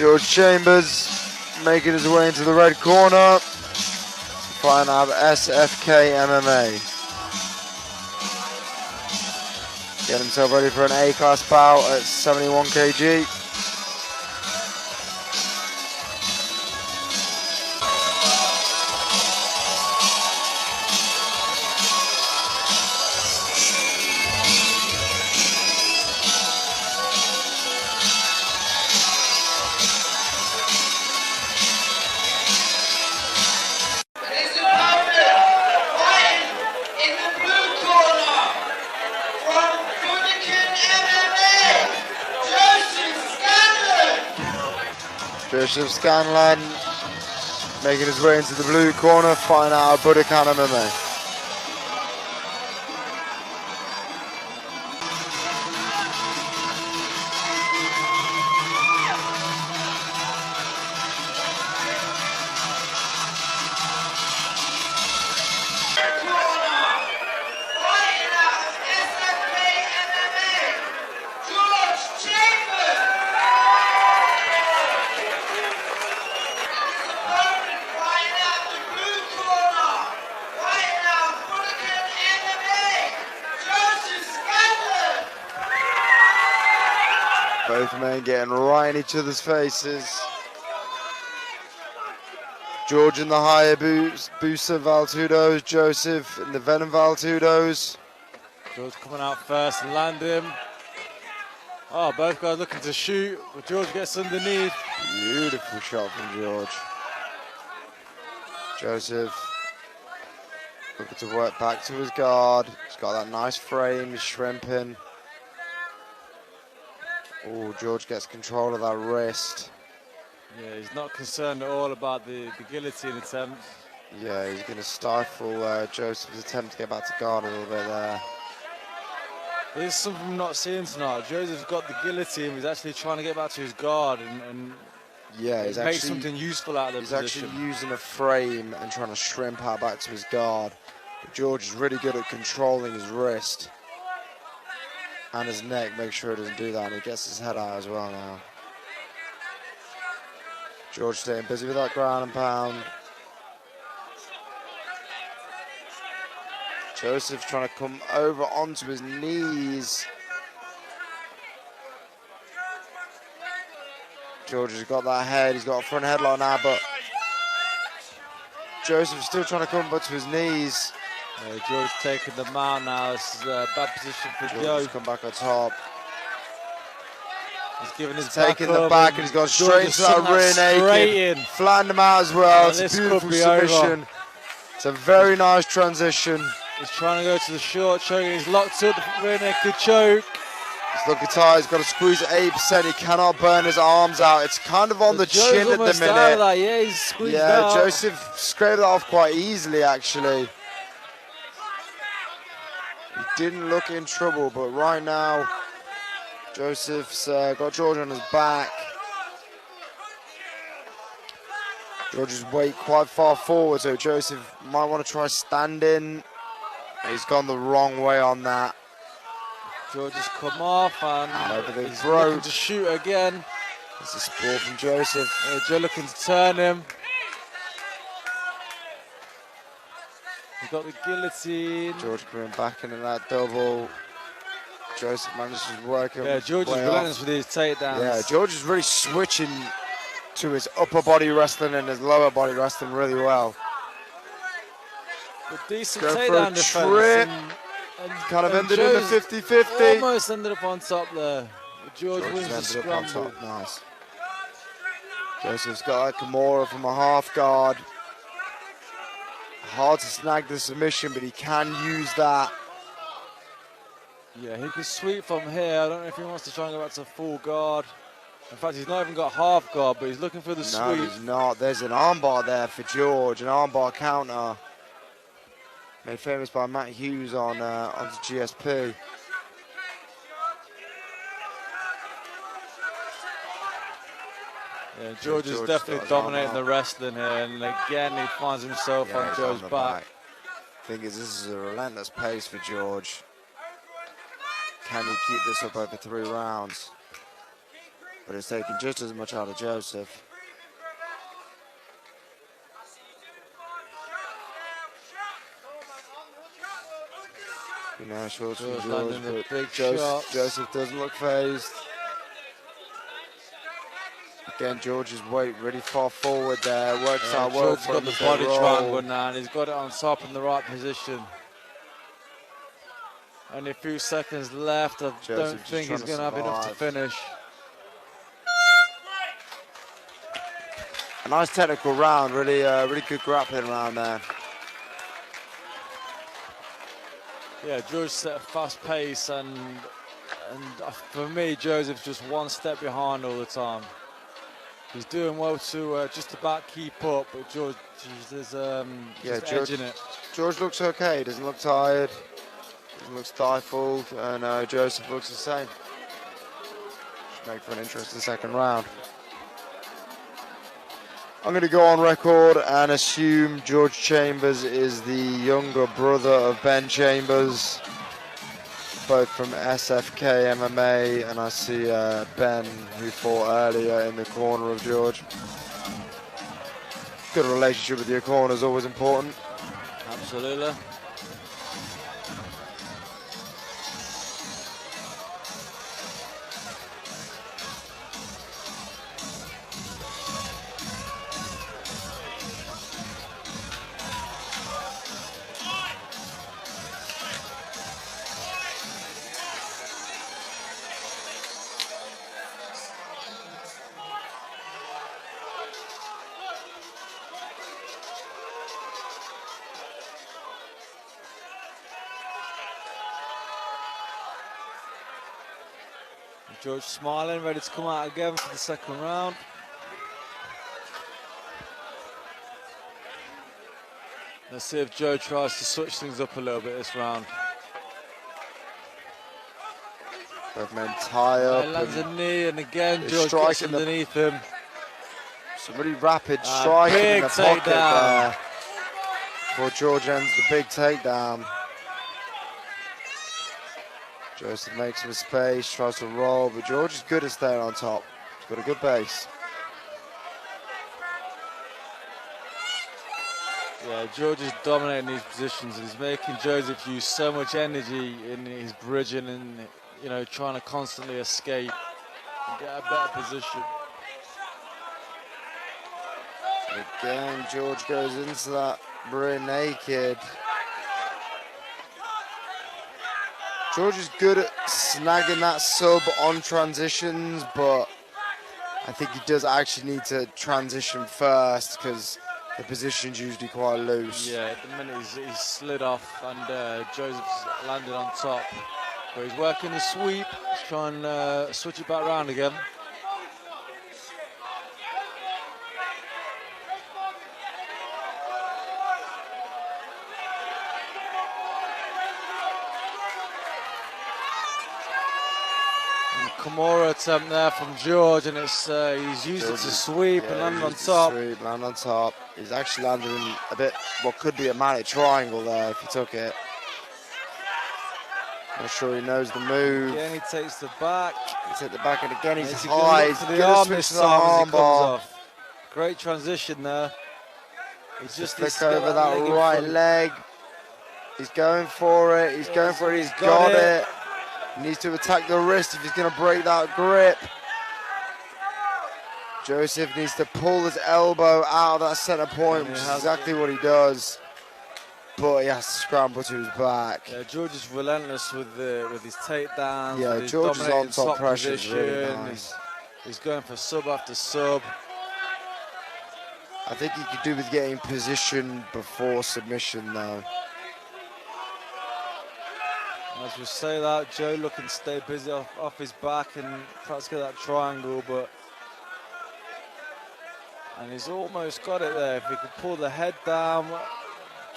George Chambers making his way into the red corner. Fighting out of SFK MMA. Getting himself ready for an A-class bout at 71 kg. Scanlan making his way into the blue corner, fighting out of Battle Arena MMA. Both men getting right in each other's faces. George in the higher Busa Valtudos, Joseph in the Venom Valtudos. George coming out first and land him. Oh, both guys looking to shoot, but George gets underneath. Beautiful shot from George. Joseph looking to work back to his guard. He's got that nice frame, he's shrimping. Oh, George gets control of that wrist. Yeah, he's not concerned at all about the guillotine attempt. Yeah, he's going to stifle Joseph's attempt to get back to guard a little bit there. There's something I'm not seeing tonight. Joseph's got the guillotine, he's actually trying to get back to his guard and yeah, he's make actually something useful out of the position. He's actually using a frame and trying to shrimp out back to his guard. But George is really good at controlling his wrist and his neck, make sure he doesn't do that, and he gets his head out as well now. George staying busy with that ground and pound. Joseph trying to come over onto his knees. George has got that head, he's got a front headlock now, but Joseph's still trying to come back to his knees. George taking the mount now. This is a bad position for George come back on top. He's giving his taking the back and he's gone straight into that rear naked. Flattened him out as well. It's a beautiful submission. It's a very nice transition. He's trying to go to the short choke. He's locked up the rear naked choke. He's looking tight. He's got to squeeze at 8%. He cannot burn his arms out. It's kind of on the chin at the minute. Out of that. Yeah, he's squeezed out. Joseph scraped that off quite easily, actually. He didn't look in trouble, but right now, Joseph's got George on his back. George's weight quite far forward, so Joseph might want to try standing. He's gone the wrong way on that. George has come off and he's looking to shoot again. It's a sprawl from Joseph. Joe looking to turn him. He's got the guillotine. George coming back into that double. Joseph manages to work him. Yeah, George is relentless with his takedowns. Yeah, George is really switching to his upper body wrestling and his lower body wrestling really well. A decent takedown defense. Trip. And kind of ended in the 50-50. Almost ended up on top there. But George wins the scramble. Nice. Joseph's got a Kimura from a half guard. Hard to snag the submission, but he can use that. Yeah, he can sweep from here. I don't know if he wants to try and go back to full guard. In fact, he's not even got half guard, but he's looking for the sweep. No, he's not. There's an armbar there for George, an armbar counter. Made famous by Matt Hughes on the GSP. Yeah, George is definitely dominating the wrestling here, and again he finds himself on Joe's back. Thing is, this is a relentless pace for George. Can he keep this up over 3 rounds? but it's taking just as much out of Joseph. Nice shots from George, but Joseph doesn't look phased. Again, George's weight really far forward there. Works out well for him. George's got the body triangle now, and he's got it on top in the right position. Only a few seconds left. I don't think he's going to have enough to finish. A nice technical round, really good grappling round there. Yeah, George set a fast pace, and for me, Joseph's just one step behind all the time. He's doing well to just about keep up, but George is just edging it. George looks okay. He doesn't look tired. Doesn't look stifled, and Joseph looks the same. Should make for an interesting second round. I'm going to go on record and assume George Chambers is the younger brother of Ben Chambers, both from SFK MMA, and I see Ben, who fought earlier, in the corner of George. Good relationship with your corner is always important. Absolutely. George smiling, ready to come out again for the second round. Let's see if Joe tries to switch things up a little bit this round. Both men tie up. He lands a knee, and again George gets underneath him. Some really rapid striking in the pocket there. Before George ends the big takedown. Joseph makes some space, tries to roll, but George is good at staying on top. He's got a good base. Yeah, George is dominating these positions, and he's making Joseph use so much energy in his bridging and, you know, trying to constantly escape and get a better position. Again, George goes into that rear naked. George is good at snagging that sub on transitions, but I think he does actually need to transition first because the position's usually quite loose. Yeah, at the minute he's slid off, and Joseph's landed on top. But he's working the sweep. He's trying to switch it back around again. Kimura attempt there from George, and it's he's used it to sweep and land on top. Land on top. He's actually landed in a bit what could be a manic triangle there if he took it. Not sure he knows the move. Again, he takes the back. He takes the back, and again he's high. He's the arm this time as he comes off. Great transition there. He's just flick over that right leg. He's going for it. He's going for it. He's got it. He needs to attack the wrist if he's going to break that grip. Joseph needs to pull his elbow out of that center point, which is exactly what he does. But he has to scramble to his back. Yeah, George is relentless with his takedowns. Yeah, with his George is on top pressure. Really nice. He's going for sub after sub. I think he could do with getting position before submission though. As we say that, Joe looking to stay busy off his back and perhaps get that triangle, and he's almost got it there. If he could pull the head down,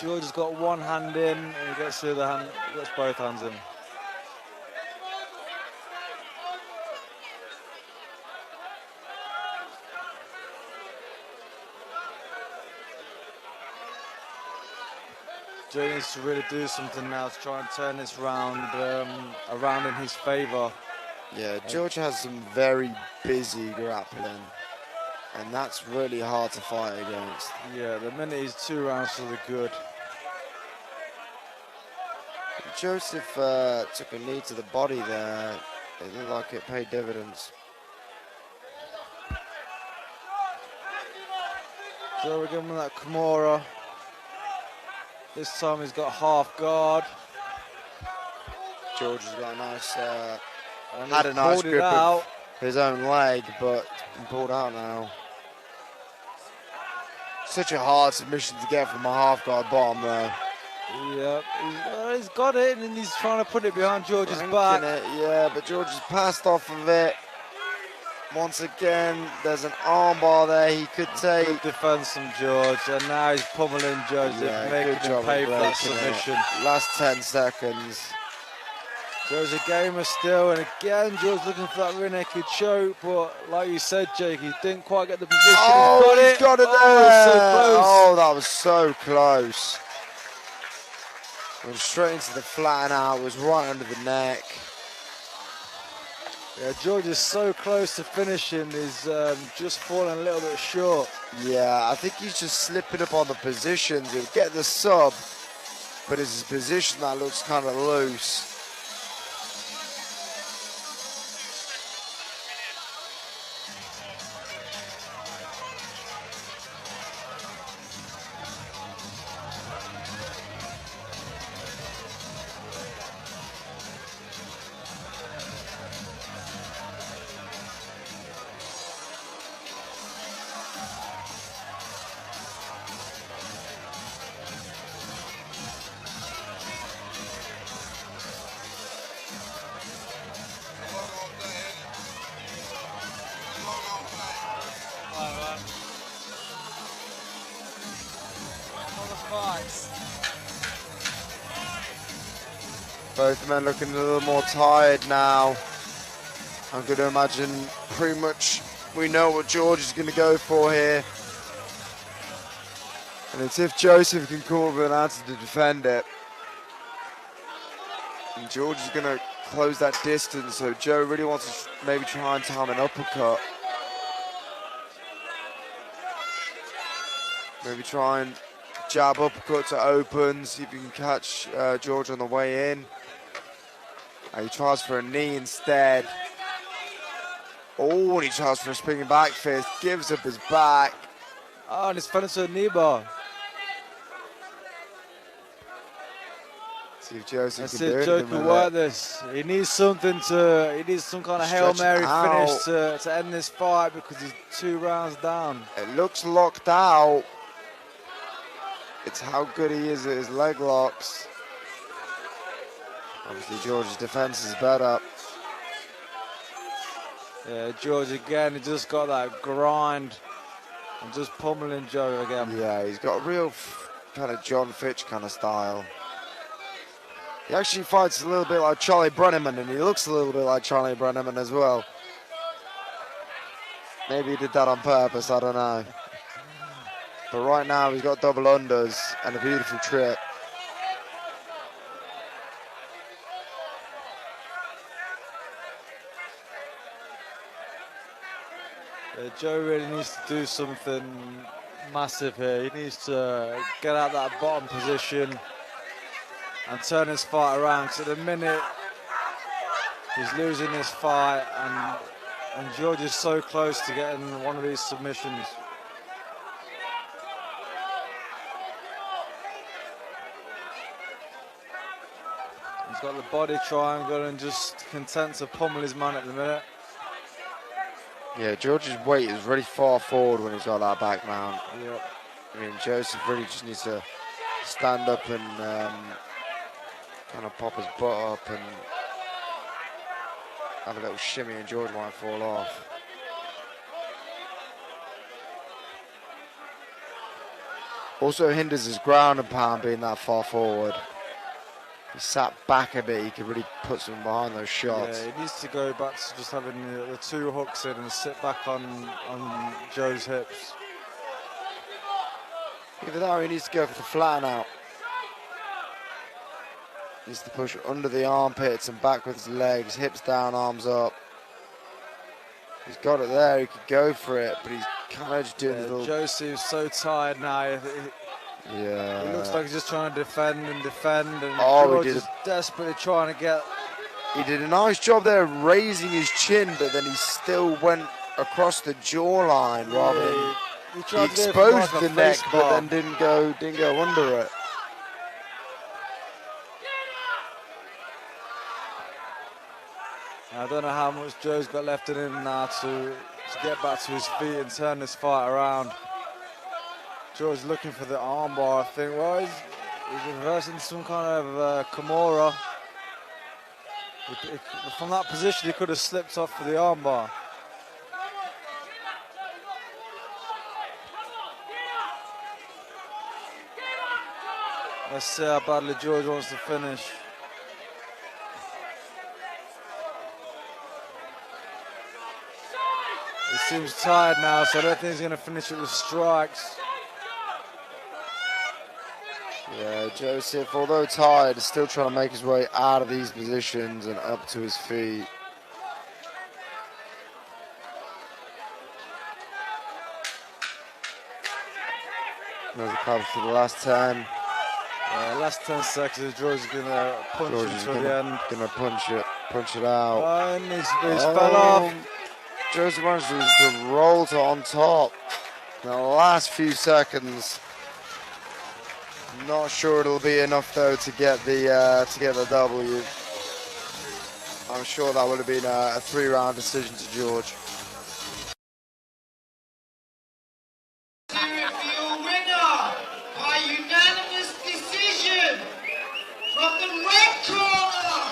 George has got one hand in, and he gets the other hand, gets both hands in. Joe needs to really do something now to try and turn this round around in his favour. Yeah, George has some very busy grappling, and that's really hard to fight against. Yeah, the minute he's 2 rounds for the good. Joseph took a knee to the body there. It looked like it paid dividends. So we're giving him that Kimura. This time he's got half guard. George has got a nice, And had a nice grip out. of his own leg, but it's been pulled out now. Such a hard submission to get from a half guard bottom there. Yep, he's got it and he's trying to put it behind George's Ranking back. it, yeah, but George has passed off of it. Once again, there's an armbar there he could take. Good defense from George, and now he's pummeling Joseph, making him pay for that submission. Last 10 seconds. Joseph gamer still, and again, George looking for that rear naked choke, but like you said, Jake, he didn't quite get the position. Oh, he's got it there. Oh, so close. Oh, that was so close. Went straight into the flat and out, was right under the neck. Yeah, George is so close to finishing. He's just falling a little bit short. Yeah, I think he's just slipping up on the positions. He'll get the sub, but it's his position that looks kind of loose. Both men looking a little more tired now. I'm going to imagine pretty much we know what George is going to go for here. And it's if Joseph can come up with an answer to defend it. And George is going to close that distance, so Joe really wants to maybe try and time an uppercut. Maybe try and jab uppercut to open, see if you can catch George on the way in. He tries for a knee instead. Oh, and he tries for a spinning back fist, gives up his back. Oh, and it's fell into a knee bar. See if Joseph That's can do it, anything Joe with can it. work this. He needs something to, he needs some kind of Hail Stretch it Mary finish to end this fight because he's 2 rounds down. It looks locked out. It's how good he is at his leg locks. Obviously, George's defense is better. Yeah, George again, he just got that grind and just pummeling Joe again. Yeah, he's got a real kind of John Fitch kind of style. He actually fights a little bit like Charlie Brenneman, and he looks a little bit like Charlie Brenneman as well. Maybe he did that on purpose, I don't know. But right now, he's got double unders and a beautiful trip. Joe really needs to do something massive here. He needs to get out that bottom position and turn his fight around. So the minute he's losing this fight, and George is so close to getting one of these submissions. He's got the body triangle and just content to pummel his man at the minute. Yeah, George's weight is really far forward when he's got that back mount. Yep. I mean, Joseph really just needs to stand up and kind of pop his butt up and have a little shimmy, and George might fall off. Also hinders his ground and pound being that far forward. He sat back a bit, he could really put some behind those shots. Yeah, he needs to go back to just having the 2 hooks in and sit back on Joe's hips. Either that or he needs to go for the flatten out. He needs to push under the armpits and back with his legs, hips down, arms up. He's got it there, he could go for it, but he's kind of just doing a little... Joe seems so tired now. Yeah. It looks like he's just trying to defend, and Oh, George is desperately trying to get... He did a nice job there raising his chin, but then he still went across the jawline rather than... He exposed the neck, but then didn't go under it. I don't know how much Joe's got left in him now to get back to his feet and turn this fight around. Joe's looking for the armbar, I think. Well, he's reversing some kind of Kimura. From that position, he could have slipped off for the armbar. Let's see how badly George wants to finish. He seems tired now, so I don't think he's going to finish it with strikes. Yeah, Joseph, although tired, is still trying to make his way out of these positions and up to his feet. Another cover for the last 10. Yeah, last 10 seconds, George is going to punch until the end. Going to punch it out. And he's fell off. Joseph managed to roll to on top in the last few seconds. Not sure it'll be enough though to get the W. I'm sure that would have been a 3-round decision to George. Your winner by unanimous decision from the red corner,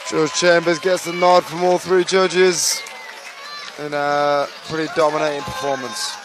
George Chambers gets the nod from all 3 judges in a pretty dominating performance.